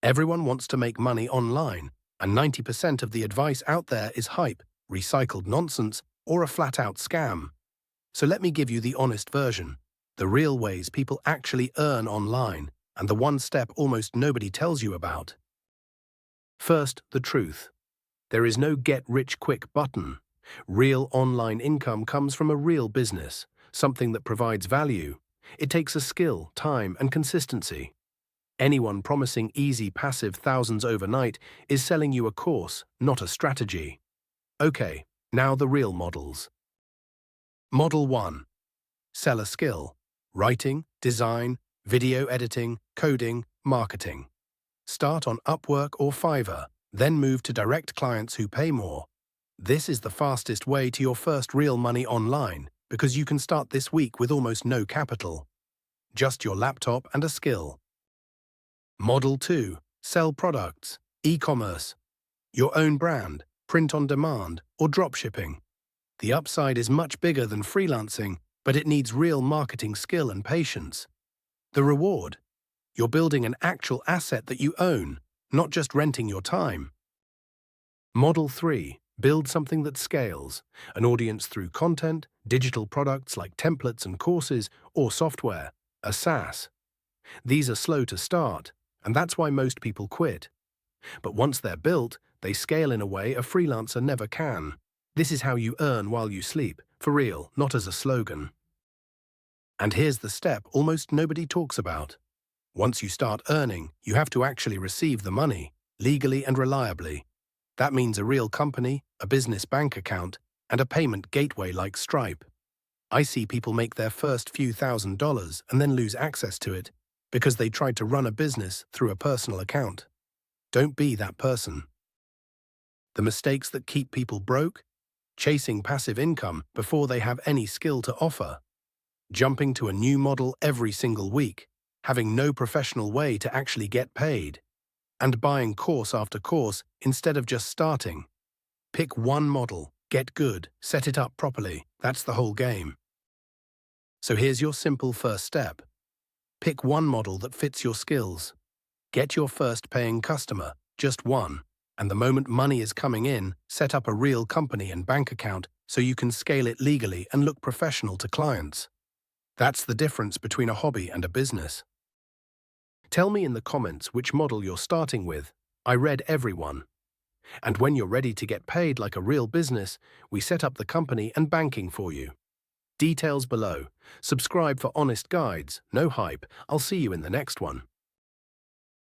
Everyone wants to make money online, and 90% of the advice out there is hype, recycled nonsense, or a flat-out scam. So let me give you the honest version, the real ways people actually earn online, and the one step almost nobody tells you about. First, the truth. There is no get-rich-quick button. Real online income comes from a real business, something that provides value. It takes a skill, time, and consistency. Anyone promising easy passive thousands overnight is selling you a course, not a strategy. Okay, now the real models. Model 1. Sell a skill. Writing, design, video editing, coding, marketing. Start on Upwork or Fiverr, then move to direct clients who pay more. This is the fastest way to your first real money online because you can start this week with almost no capital. Just your laptop and a skill. Model 2. Sell products. E-commerce. Your own brand, print on demand, or dropshipping. The upside is much bigger than freelancing, but it needs real marketing skill and patience. The reward? You're building an actual asset that you own, not just renting your time. Model 3. Build something that scales, an audience through content, digital products like templates and courses, or software, a SaaS. These are slow to start, and that's why most people quit. But once they're built, they scale in a way a freelancer never can. This is how you earn while you sleep, for real, not as a slogan. And here's the step almost nobody talks about. Once you start earning, you have to actually receive the money, legally and reliably. That means a real company, a business bank account, and a payment gateway like Stripe. I see people make their first few $1,000s and then lose access to it because they tried to run a business through a personal account. Don't be that person. The mistakes that keep people broke? Chasing passive income before they have any skill to offer. Jumping to a new model every single week, having no professional way to actually get paid, and buying course after course instead of just starting. Pick one model, get good, set it up properly. That's the whole game. So here's your simple first step. Pick one model that fits your skills. Get your first paying customer, just one, and the moment money is coming in, set up a real company and bank account so you can scale it legally and look professional to clients. That's the difference between a hobby and a business. Tell me in the comments which model you're starting with. I read everyone. And when you're ready to get paid like a real business, we set up the company and banking for you. Details below. Subscribe for honest guides, no hype. I'll see you in the next one.